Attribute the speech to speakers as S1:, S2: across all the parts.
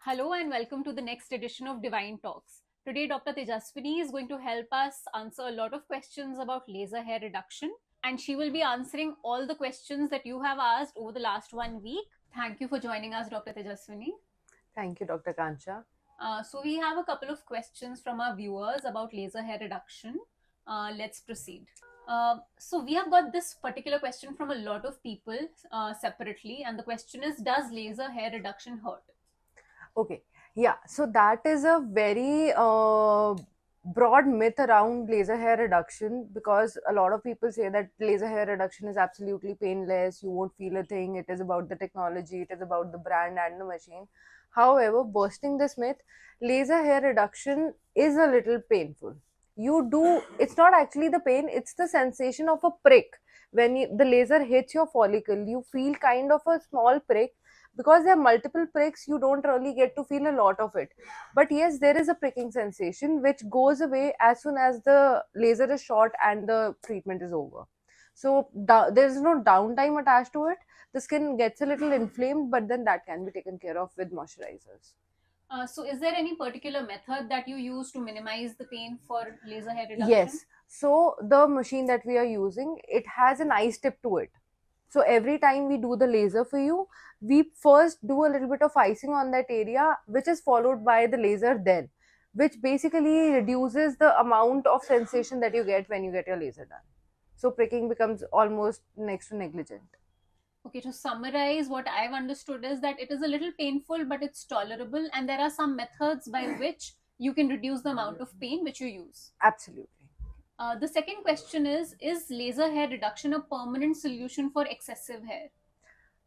S1: Hello and welcome to the next edition of Divine Talks. Today, Dr. Tejaswini is going to help us answer a lot of questions about laser hair reduction, and she will be answering all the questions that you have asked over the last 1 week. Thank you for joining us, Dr. Tejaswini.
S2: Thank you, Dr. Kancha.
S1: So, we have a couple of questions from our viewers about laser hair reduction. Let's proceed. So, we have got this particular question from a lot of people separately, and the question is: does laser hair reduction hurt?
S2: Okay, yeah, so that is a very broad myth around laser hair reduction because a lot of people say that laser hair reduction is absolutely painless, you won't feel a thing, it is about the technology, it is about the brand and the machine. However, bursting this myth, laser hair reduction is a little painful. It's not actually the pain, it's the sensation of a prick. When the laser hits your follicle, you feel kind of a small prick. Because there are multiple pricks, you don't really get to feel a lot of it, but yes, there is a pricking sensation which goes away as soon as the laser is shot and the treatment is over. So there is no downtime attached to it. The skin gets a little inflamed, but then that can be taken care of with moisturizers.
S1: So, is there any particular method that you use to minimize the pain for laser hair reduction?
S2: Yes, so the machine that we are using, it has an ice tip to it. So every time we do the laser for you, we first do a little bit of icing on that area, which is followed by the laser then, which basically reduces the amount of sensation that you get when you get your laser done. So pricking becomes almost next to negligent.
S1: Okay, to summarize, what I've understood is that it is a little painful, but it's tolerable, and there are some methods by which you can reduce the amount of pain which you use.
S2: Absolutely.
S1: The second question is laser hair reduction a permanent solution for excessive hair?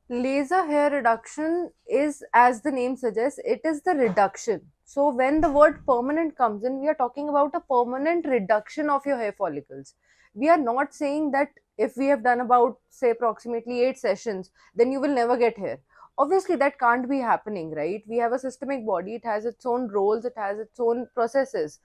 S2: Laser hair reduction is, as the name suggests, it is the reduction. So when the word permanent comes in, we are talking about a permanent reduction of your hair follicles. We are not saying that if we have done about, say, approximately 8 sessions, then you will never get hair. Obviously that can't be happening, right? We have a systemic body, it has its own roles, it has its own processes.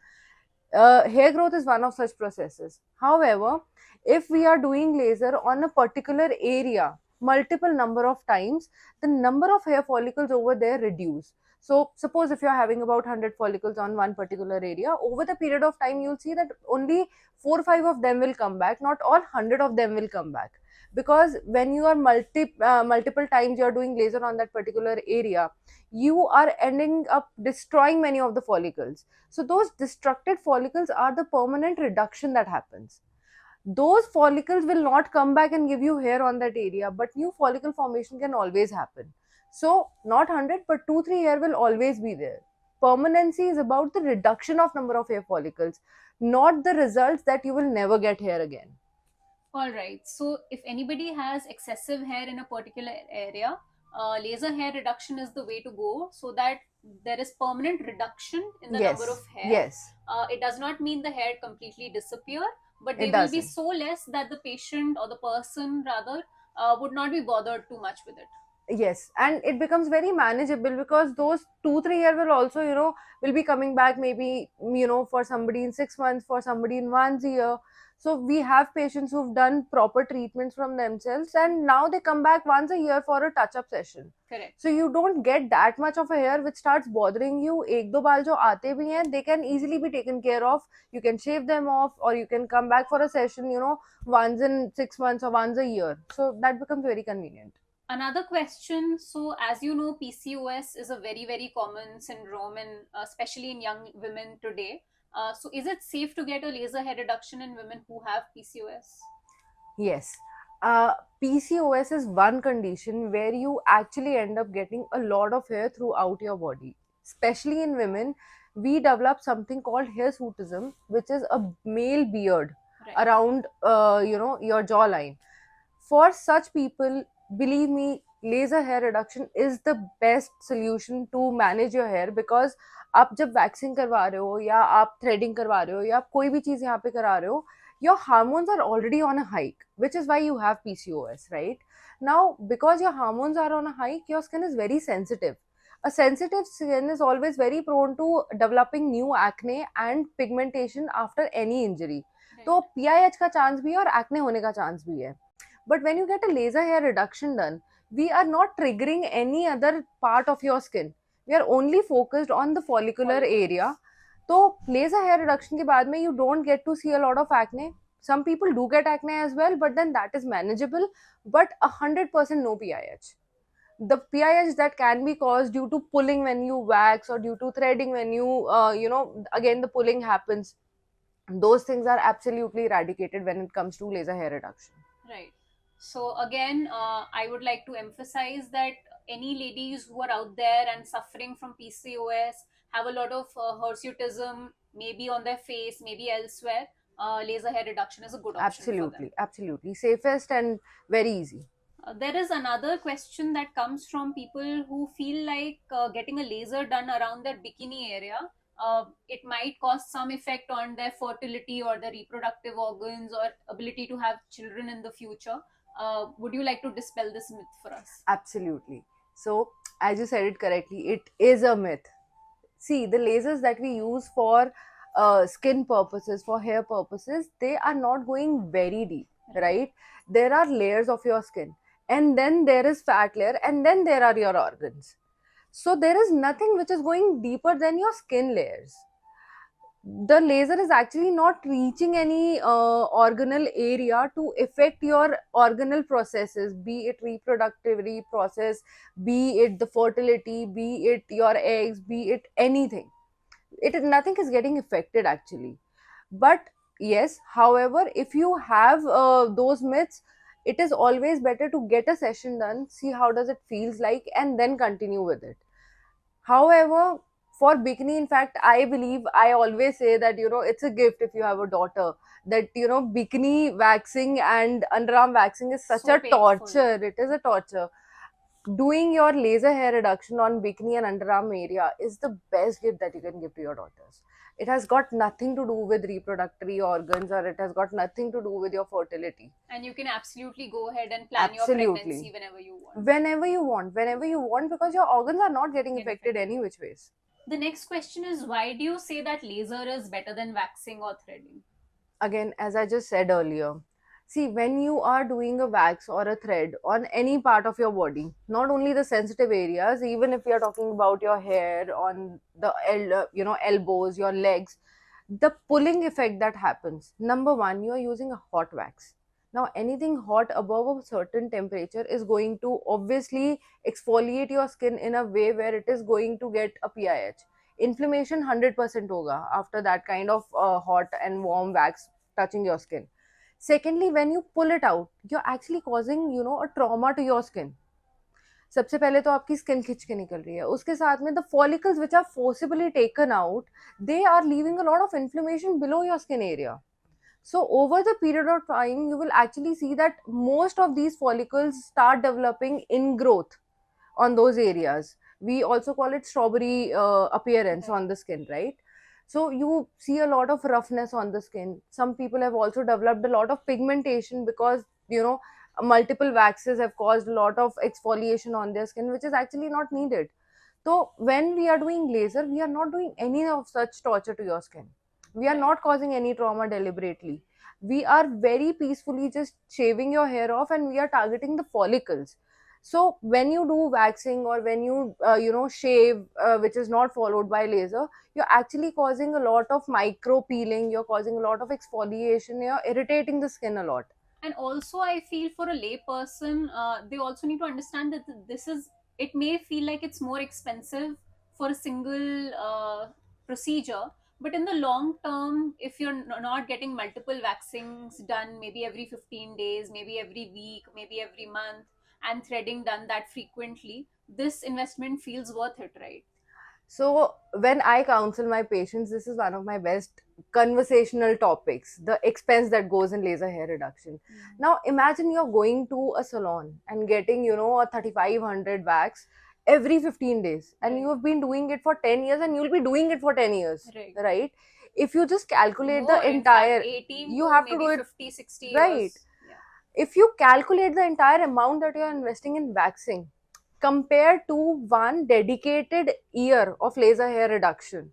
S2: Hair growth is one of such processes. However, if we are doing laser on a particular area multiple number of times, the number of hair follicles over there reduce. So suppose if you're having about 100 follicles on one particular area, over the period of time you'll see that only 4 or 5 of them will come back, not all 100 of them will come back. Because when you are multiple times you're doing laser on that particular area, you are ending up destroying many of the follicles. So those destructed follicles are the permanent reduction that happens. Those follicles will not come back and give you hair on that area, but new follicle formation can always happen. So not 100 but 2 3 hair will always be there. Permanency is about the reduction of number of hair follicles, not the results that you will never get hair again.
S1: All right. So, if anybody has excessive hair in a particular area, laser hair reduction is the way to go so that there is permanent reduction in the number of
S2: Yes,
S1: hair.
S2: yes,
S1: It does not mean the hair completely disappear, but they
S2: it
S1: will be
S2: doesn't.
S1: so less that the patient or the person rather would not be bothered too much with it.
S2: Yes, and it becomes very manageable because those 2 3 year will also, will be coming back maybe, for somebody in 6 months, for somebody in 1 year. So we have patients who've done proper treatments from themselves and now they come back once a year for a touch-up session.
S1: Correct.
S2: So you don't get that much of a hair which starts bothering you. एक दो बाल जो आते भी हैं, they can easily be taken care of. You can shave them off or you can come back for a session, once in 6 months or once a year. So that becomes very convenient.
S1: Another question. So, as you know, PCOS is a very, very common syndrome, and especially in young women today. So, is it safe to get a laser hair reduction in women who have PCOS?
S2: Yes. PCOS is one condition where you actually end up getting a lot of hair throughout your body. Especially in women, we develop something called hirsutism, which is a male beard
S1: Right.
S2: around, your jawline. For such people, believe me, laser hair reduction is the best solution to manage your hair because आप जब waxing करवा रहे हो या आप threading करवा रहे हो या आप कोई भी चीज़ यहाँ पे करा रहे हो, your hormones are already on a hike, which is why you have PCOS, right? Now, because your hormones are on a hike, your skin is very sensitive. A sensitive skin is always very prone to developing new acne and pigmentation after any injury. तो PIH का chance भी है और acne होने का chance भी है. But when you get a laser hair reduction done, we are not triggering any other part of your skin. We are only focused on the follicular area. तो laser hair reduction के बाद में you don't get to see a lot of acne. Some people do get acne as well, but then that is manageable. But 100% no PIH. The PIH that can be caused due to pulling when you wax or due to threading when you again the pulling happens. Those things are absolutely eradicated when it comes to laser hair reduction.
S1: Right. So again, I would like to emphasize that any ladies who are out there and suffering from PCOS, have a lot of hirsutism, maybe on their face, maybe elsewhere, laser hair reduction is a good option for them.
S2: Absolutely, absolutely. Safest and very easy.
S1: There is another question that comes from people who feel like getting a laser done around their bikini area. It might cause some effect on their fertility or their reproductive organs or ability to have children in the future. Would you like to dispel this myth for us?
S2: Absolutely. So, as you said it correctly, it is a myth. See, the lasers that we use for skin purposes, for hair purposes, they are not going very deep, right? There are layers of your skin, and then there is fat layer, and then there are your organs. So there is nothing which is going deeper than your skin layers. The laser is actually not reaching any organal area to affect your organal processes, be it reproductive process, be it the fertility, be it your eggs, be it anything. Nothing is getting affected actually. But yes, however, if you have those myths, it is always better to get a session done, see how does it feels like, and then continue with it. However, for bikini, in fact, I believe, I always say that, it's a gift if you have a daughter. That, bikini waxing and underarm waxing is such
S1: So
S2: a
S1: painful.
S2: torture. It is a torture. Doing your laser hair reduction on bikini and underarm area is the best gift that you can give to your daughters. It has got nothing to do with reproductive organs, or it has got nothing to do with your fertility.
S1: And you can absolutely go ahead and plan your
S2: Absolutely.
S1: pregnancy whenever you want.
S2: Whenever you want, because your organs are not getting affected any which ways.
S1: The next question is, why do you say that laser is better than waxing or threading?
S2: Again, as I just said earlier, see, when you are doing a wax or a thread on any part of your body, not only the sensitive areas, even if we are talking about your hair, on the elbows, your legs, the pulling effect that happens, number one, you are using a hot wax. Now anything hot above a certain temperature is going to obviously exfoliate your skin in a way where it is going to get a PIH. Inflammation 100% hoga after that kind of hot and warm wax touching your skin. Secondly, when you pull it out, you're actually causing a trauma to your skin. सबसे पहले तो आपकी skin खिंच के निकल रही है, उसके साथ में the follicles which are forcibly taken out, they are leaving a lot of inflammation below your skin area. So over the period of time, you will actually see that most of these follicles start developing ingrowth on those areas. We also call it strawberry appearance on the skin, right? So you see a lot of roughness on the skin. Some people have also developed a lot of pigmentation because multiple waxes have caused a lot of exfoliation on their skin, which is actually not needed. So when we are doing laser, we are not doing any of such torture to your skin. We are not causing any trauma deliberately. We are very peacefully just shaving your hair off, and we are targeting the follicles. So when you do waxing, or when you shave, which is not followed by laser, you're actually causing a lot of micro peeling, you're causing a lot of exfoliation, you're irritating the skin a lot.
S1: And also, I feel for a lay person, they also need to understand that it may feel like it's more expensive for a single procedure, but in the long term, if you're not getting multiple waxings done, maybe every 15 days, maybe every week, maybe every month, and threading done that frequently, this investment feels worth it, right?
S2: So when I counsel my patients, this is one of my best conversational topics, the expense that goes in laser hair reduction. Now imagine you're going to a salon and getting a 3500 wax every 15 days, and you have been doing it for 10 years, and you'll be doing it for 10 years, right? If you just calculate
S1: More,
S2: the entire,
S1: 18
S2: you have to do it
S1: 50, 60
S2: right
S1: years.
S2: If you calculate the entire amount that you're investing in waxing compared to one dedicated year of laser hair reduction,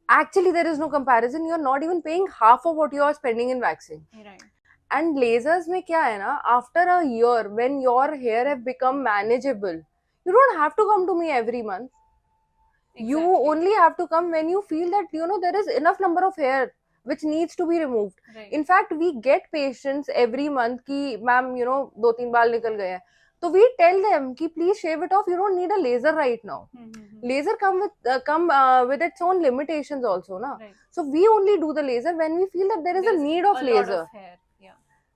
S2: actually there is no comparison. You're not even paying half of what you are spending in waxing.
S1: Right.
S2: And lasers mein kya hai na, after a year, when your hair have become manageable, you don't have to come to me every month. You
S1: Exactly.
S2: only have to come when you feel that there is enough number of hair which needs to be removed.
S1: Right.
S2: In fact, we get patients every month ki ma'am, 2-3 baal nikal gaye hain. So we tell them ki please shave it off, you don't need a laser right now. Laser come with its own limitations also, na.
S1: Right.
S2: So we only do the laser when we feel that there is a need of
S1: a
S2: laser.
S1: lot of hair. Yeah.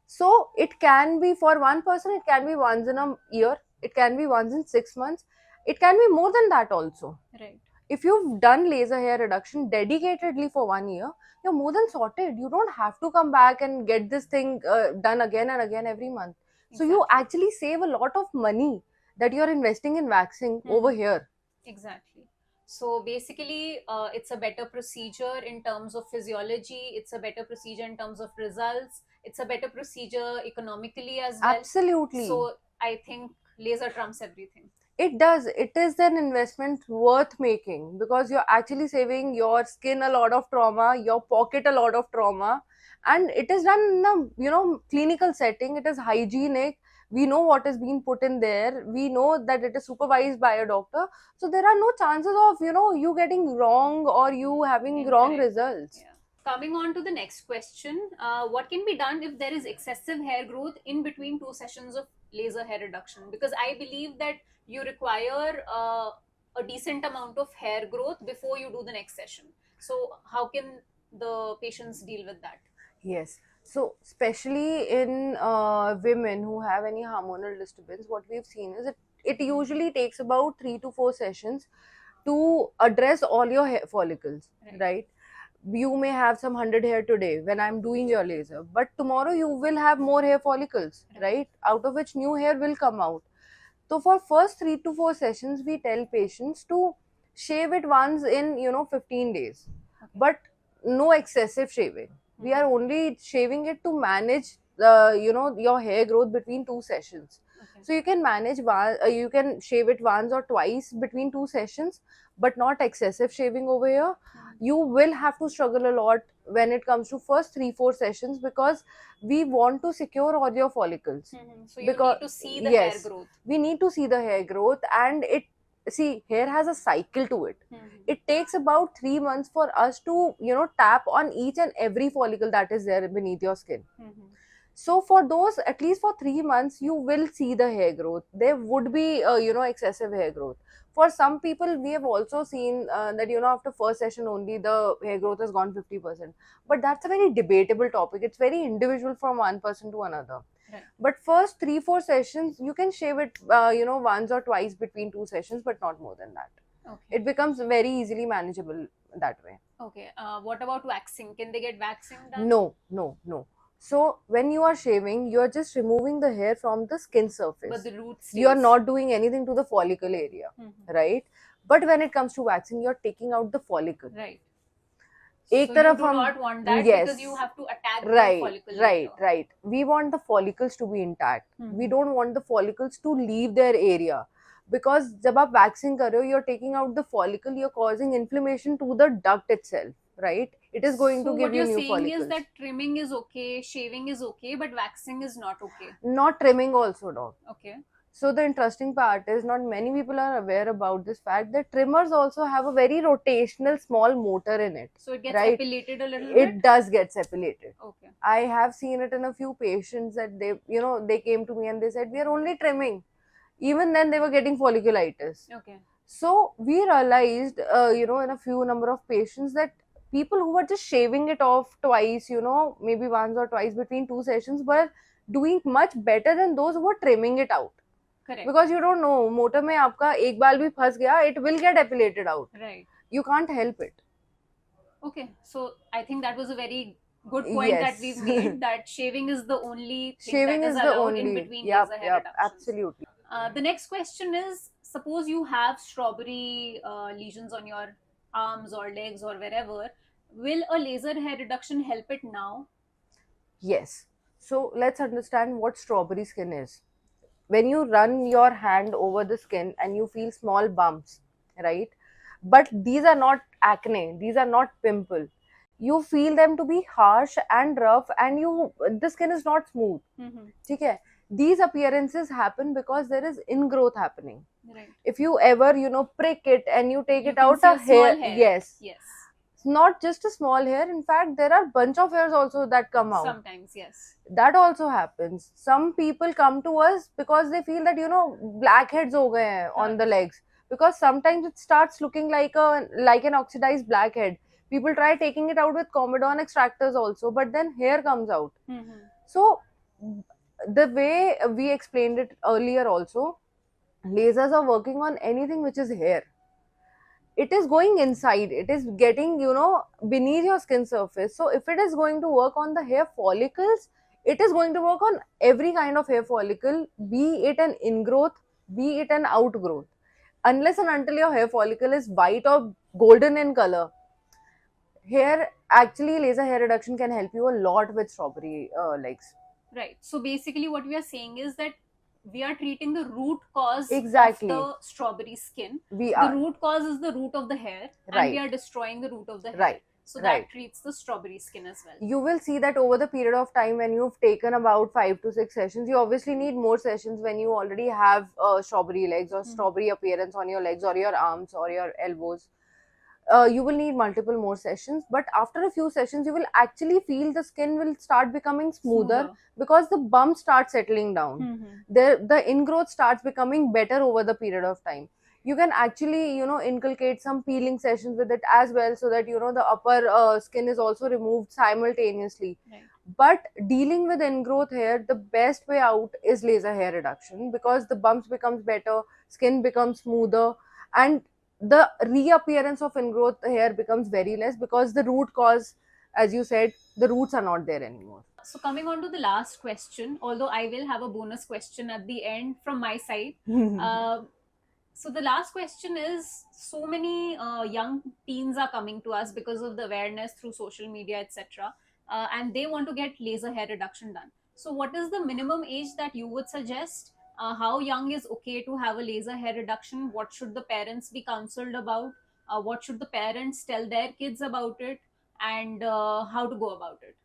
S2: So it can be for one person, it can be once in a year, it can be once in 6 months, it can be more than that also.
S1: Right.
S2: If you've done laser hair reduction dedicatedly for 1 year, you're more than sorted. You don't have to come back and get this thing done again and again every month. So you
S1: Exactly.
S2: actually save a lot of money that you're investing in waxing over here.
S1: Exactly. So basically, it's a better procedure in terms of physiology. It's a better procedure in terms of results. It's a better procedure economically as well.
S2: Absolutely.
S1: So I think laser trumps everything.
S2: It does. It is an investment worth making because you're actually saving your skin a lot of trauma, your pocket a lot of trauma, and it is done in a clinical setting. It is hygienic. We know what is being put in there. We know that it is supervised by a doctor. So there are no chances of you getting wrong or you having wrong
S1: Incorrect.
S2: results.
S1: Yeah. Coming on to the next question, what can be done if there is excessive hair growth in between 2 sessions of laser hair reduction? Because I believe that you require a decent amount of hair growth before you do the next session. So how can the patients deal with that?
S2: Yes. So, especially in women who have any hormonal disturbance, what we've seen is it usually takes about 3 to 4 sessions to address all your hair follicles, right? You may have some 100 hair today when I'm doing your laser, but tomorrow you will have more hair follicles, right? Out of which new hair will come out. So, for first 3 to 4 sessions, we tell patients to shave it once in 15 days, but no excessive shaving. We are only shaving it to manage your hair growth between 2 sessions. So you can manage you can shave it once or twice between 2 sessions, but not excessive shaving over here. You will have to struggle a lot when it comes to first 3-4 sessions because we want to secure all your follicles.
S1: So you need to see the hair growth.
S2: We need to see the hair growth, and hair has a cycle to it. It takes about 3 months for us to tap on each and every follicle that is there beneath your skin. So for those, at least for 3 months, you will see the hair growth. There would be excessive hair growth. For some people, we have also seen that after first session only the hair growth has gone 50%. But that's a very debatable topic. It's very individual from one person to another.
S1: Right.
S2: But first 3-4 sessions, you can shave it once or twice between 2 sessions, but not more than that.
S1: Okay.
S2: It becomes very easily manageable that way.
S1: Okay. What about waxing? Can they get waxing done?
S2: No. So when you are shaving, you are just removing the hair from the skin surface.
S1: But the root stays.
S2: You are not doing anything to the follicle area, right? But when it comes to waxing, you are taking out the follicle.
S1: Right.
S2: एक
S1: So
S2: तरफ
S1: you do not want that because you have to attack the follicle later.
S2: Right. We want the follicles to be intact. We don't want the follicles to leave their area. Because जब आप waxing कर रहे हो, you're taking out the follicle, you're causing inflammation to the duct itself, right? It is going to give you new follicles. So what you're saying is that
S1: trimming is okay, shaving is okay, but waxing is not okay.
S2: Not trimming also, no.
S1: Okay.
S2: So the interesting part is not many people are aware about this fact that trimmers also have a very rotational small motor in it.
S1: So it gets epilated a little bit?
S2: It does get epilated.
S1: Okay.
S2: I have seen it in a few patients that they came to me and they said, we are only trimming. Even then they were getting folliculitis.
S1: Okay.
S2: So we realized, in a few number of patients that people who were just shaving it off twice, maybe once or twice between 2 sessions were doing much better than those who were trimming it out.
S1: Correct.
S2: Because you don't know, motor में आपका एक बाल भी फंस गया, it will get epilated out.
S1: Right.
S2: You can't help it.
S1: Okay, so I think that was a very good point that we've made, that shaving is the only thing that is allowed in between laser hair reductions.
S2: Absolutely.
S1: The next question is, suppose you have strawberry lesions on your arms or legs or wherever, will a laser hair reduction help it now?
S2: Yes. So let's understand what strawberry skin is. When you run your hand over the skin and you feel small bumps, right? But these are not acne, these are not pimple. You feel them to be harsh and rough, and the skin is not smooth. Okay? these appearances happen because there is ingrowth happening.
S1: Right.
S2: If you ever, prick it and you take
S1: You
S2: it
S1: can
S2: out
S1: see
S2: a
S1: a small
S2: hair,
S1: hair.
S2: yes,
S1: Yes.
S2: it's not just a small hair. In fact, there are bunch of hairs also that come out.
S1: Sometimes, yes.
S2: That also happens. Some people come to us because they feel that blackheads ho gaye hain on the legs, because sometimes it starts looking like an oxidized blackhead. People try taking it out with comedone extractors also, but then hair comes out.
S1: Mm-hmm.
S2: So the way we explained it earlier also, lasers are working on anything which is hair. It is going inside, it is getting beneath your skin surface. So if it is going to work on the hair follicles, it is going to work on every kind of hair follicle, be it an ingrowth, be it an outgrowth. Unless and until your hair follicle is white or golden in color, hair actually laser hair reduction can help you a lot with strawberry legs.
S1: Right. So basically, what we are saying is that we are treating the root cause
S2: Exactly.
S1: of the strawberry skin.
S2: We
S1: The
S2: are
S1: root cause is the root of the hair, and
S2: Right.
S1: we are destroying the root of the hair.
S2: Right.
S1: So
S2: Right.
S1: that treats the strawberry skin as well.
S2: You will see that over the period of time, when you've taken about 5 to 6 sessions, you obviously need more sessions when you already have strawberry legs or strawberry appearance on your legs or your arms or your elbows. You will need multiple more sessions, but after a few sessions you will actually feel the skin will start becoming smoother, because the bump starts settling down. The ingrowth starts becoming better over the period of time. You can actually inculcate some peeling sessions with it as well, so that the upper skin is also removed simultaneously.
S1: Right.
S2: But dealing with ingrowth hair, the best way out is laser hair reduction, because the bumps becomes better, skin becomes smoother, and the reappearance of ingrowth hair becomes very less, because the root cause, as you said, the roots are not there anymore.
S1: So coming on to the last question, although I will have a bonus question at the end from my side. So the last question is, so many young teens are coming to us because of the awareness through social media, etc. And they want to get laser hair reduction done. So what is the minimum age that you would suggest? How young is okay to have a laser hair reduction? What should the parents be counseled about? What should the parents tell their kids about it? And how to go about it?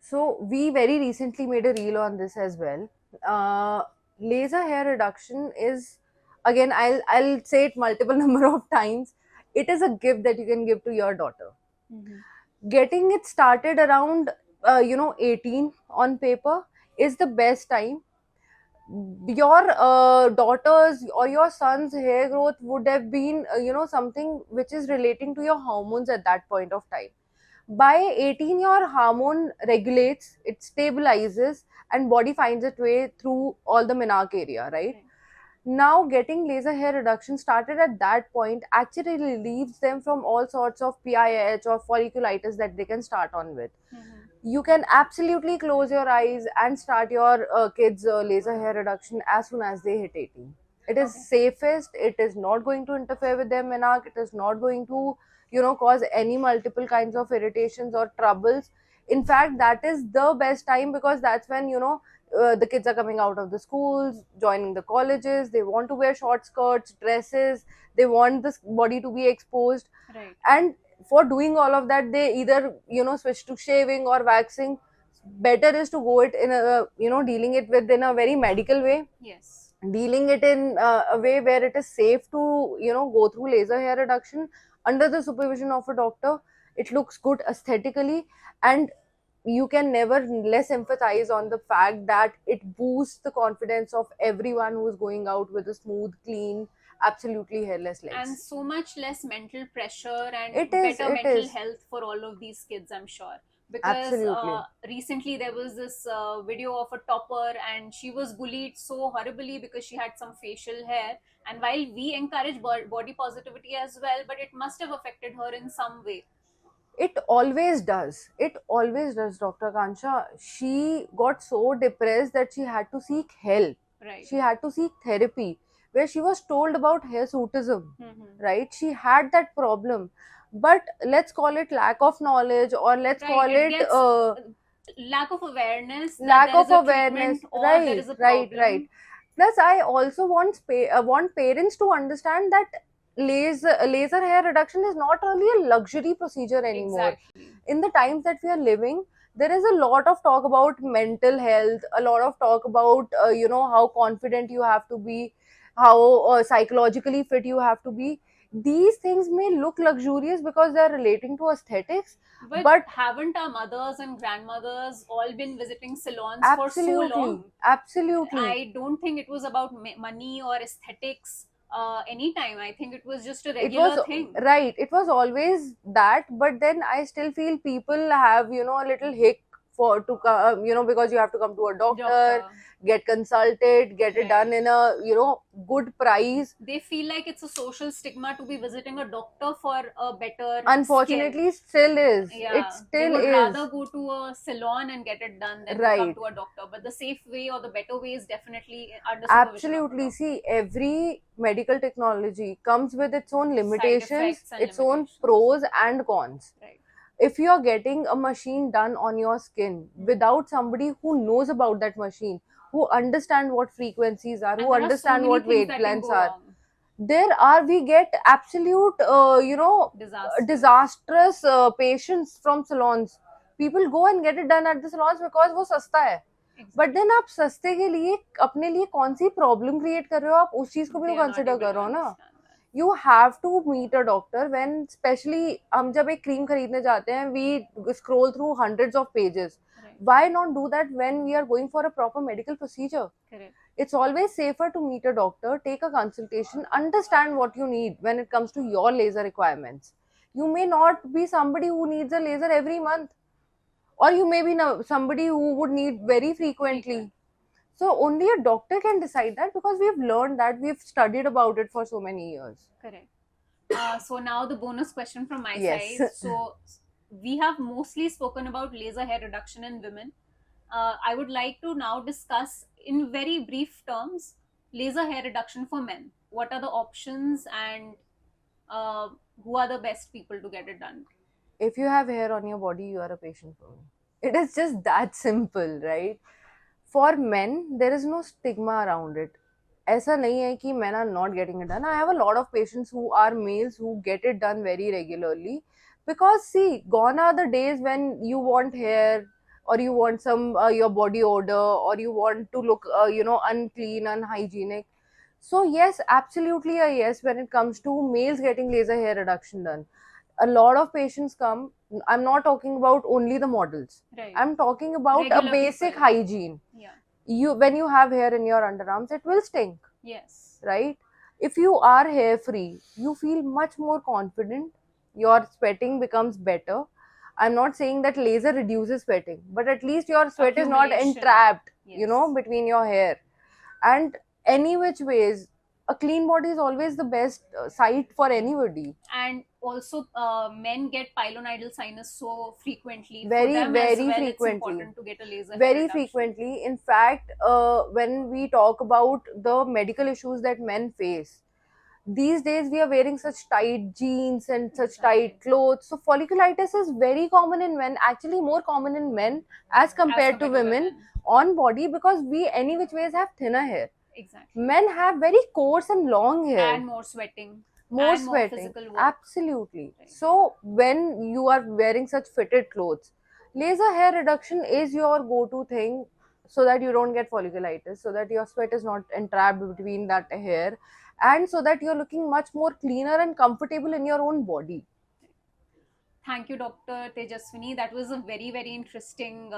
S2: So we very recently made a reel on this as well. Laser hair reduction is, again, I'll say it multiple number of times. It is a gift that you can give to your daughter. Getting it started around 18 on paper is the best time. Your daughter's or your son's hair growth would have been something which is relating to your hormones at that point of time. By 18, your hormone regulates, it stabilizes, and body finds its way through all the menarche area, right? Now getting laser hair reduction started at that point actually relieves them from all sorts of PIH or folliculitis that they can start on with. You can absolutely close your eyes and start your kids laser hair reduction as soon as they hit 18. It is safest, it is not going to interfere with their menarche, it is not going to cause any multiple kinds of irritations or troubles. In fact, that is the best time, because that's when the kids are coming out of the schools, joining the colleges, they want to wear short skirts, dresses, they want the body to be exposed.
S1: Right.
S2: And for doing all of that, they either switch to shaving or waxing. Better is to go it in a dealing it with in a very medical way.
S1: Yes.
S2: Dealing it in a way where it is safe to go through laser hair reduction under the supervision of a doctor. It looks good aesthetically, and you can never less emphasize on the fact that it boosts the confidence of everyone who is going out with a smooth, clean, absolutely hairless legs.
S1: And so much less mental pressure and
S2: It is,
S1: better
S2: it
S1: mental
S2: is.
S1: health for all of these kids, I'm sure. Because
S2: Absolutely.
S1: recently there was this video of a topper, and she was bullied so horribly because she had some facial hair. And while we encourage body positivity as well, but it must have affected her in some way.
S2: It always does. It always does, Dr. Kansha. She got so depressed that she had to seek help.
S1: Right.
S2: She had to seek therapy, where she was told about hirsutism. Right? She had that problem. But let's call it lack of knowledge, or let's
S1: Right,
S2: call
S1: it
S2: it
S1: gets lack of awareness. that
S2: lack
S1: there
S2: of
S1: is a
S2: awareness.
S1: treatment or there is a problem.
S2: Right. Plus, I also want parents to understand that laser hair reduction is not really a luxury procedure anymore.
S1: Exactly.
S2: In the times that we are living, there is a lot of talk about mental health, a lot of talk about how confident you have to be, how psychologically fit you have to be. These things may look luxurious because they are relating to aesthetics,
S1: But haven't our mothers and grandmothers all been visiting salons for so
S2: absolutely,
S1: long?
S2: absolutely,
S1: I don't think it was about money or aesthetics anytime. I think it was just a
S2: it was
S1: regular thing.
S2: right, it was always that. But then I still feel people have a little hick for to because you have to come to a doctor, get consulted, get it done in a good price.
S1: They feel like it's a social stigma to be visiting a doctor for a better
S2: Unfortunately,
S1: skin.
S2: still is.
S1: Yeah,
S2: It
S1: they
S2: still
S1: would
S2: is.
S1: rather go to a salon and get it done than to come
S2: Right.
S1: to a doctor. But the safe way or the better way is definitely under supervision of a
S2: Absolutely.
S1: doctor.
S2: See, every medical technology comes with its own limitations,
S1: effects and
S2: its own
S1: limitations.
S2: pros and cons.
S1: Right.
S2: If you are getting a machine done on your skin without somebody who knows about that machine, who understand what frequencies are,
S1: And
S2: who
S1: there are so
S2: understand
S1: many
S2: what
S1: things that can
S2: wavelengths
S1: go
S2: are,
S1: wrong.
S2: we get absolute disastrous patients from salons. People go and get it done at the salons because वो सस्ता है. But then आप सस्ते के लिए अपने लिए कौन सी प्रॉब्लम क्रिएट कर रहे हो, आप उस चीज को भी कंसिडर करो ना. You have to meet a doctor when, especially हम जब एक क्रीम खरीदने जाते हैं, we scroll through hundreds of pages. Why not do that when we are going for a proper medical procedure?
S1: Correct.
S2: It's always safer to meet a doctor, take a consultation, understand what you need when it comes to your laser requirements. You may not be somebody who needs a laser every month, or you may be somebody who would need very frequently. So only a doctor can decide that, because we've learned that, we've studied about it for so many years.
S1: Correct. So now the bonus question from my
S2: Yes.
S1: side. So we have mostly spoken about laser hair reduction in women. I would like to now discuss in very brief terms laser hair reduction for men. What are the options, and who are the best people to get it done?
S2: If you have hair on your body, you are a patient for me. It is just that simple, right? For men, there is no stigma around it. ऐसा नहीं है कि men are not getting it done. I have a lot of patients who are males who get it done very regularly, because see, gone are the days when you want hair, or you want some your body odor, or you want to look unclean, unhygienic. So yes, absolutely a yes when it comes to males getting laser hair reduction done. A lot of patients come. I'm not talking about only the models.
S1: Right.
S2: I'm talking about
S1: Regular
S2: a basic
S1: people.
S2: hygiene.
S1: Yeah.
S2: When you have hair in your underarms, it will stink.
S1: Yes.
S2: Right? If you are hair free, you feel much more confident. Your sweating becomes better. I'm not saying that laser reduces sweating, but at least your sweat is not entrapped,
S1: Yes.
S2: between your hair. And any which ways, a clean body is always the best sight for anybody.
S1: And also, men get pilonidal sinus so frequently.
S2: Very,
S1: for them
S2: very
S1: as well,
S2: frequently.
S1: It's important to get a laser hair
S2: Very
S1: reduction.
S2: frequently. In fact, when we talk about the medical issues that men face, these days we are wearing such tight jeans and such tight clothes. So folliculitis is very common in men, actually more common in men as compared to women on body, because we any which ways have thinner hair.
S1: Exactly.
S2: Men have very coarse and long hair.
S1: And more sweating.
S2: More
S1: and
S2: sweating.
S1: More physical work.
S2: Absolutely.
S1: Right.
S2: So when you are wearing such fitted clothes, laser hair reduction is your go-to thing, so that you don't get folliculitis, so that your sweat is not entrapped between that hair, and so that you're looking much more cleaner and comfortable in your own body.
S1: Thank you, Dr. Tejaswini. That was a very, very interesting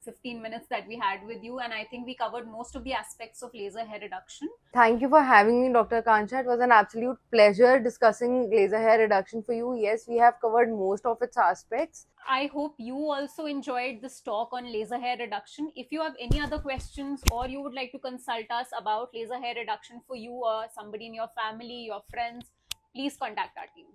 S1: 15 minutes that we had with you, and I think we covered most of the aspects of laser hair reduction.
S2: Thank you for having me, Dr. Kancha. It was an absolute pleasure discussing laser hair reduction for you. Yes, we have covered most of its aspects.
S1: I hope you also enjoyed this talk on laser hair reduction. If you have any other questions, or you would like to consult us about laser hair reduction for you or somebody in your family, your friends, please contact our team.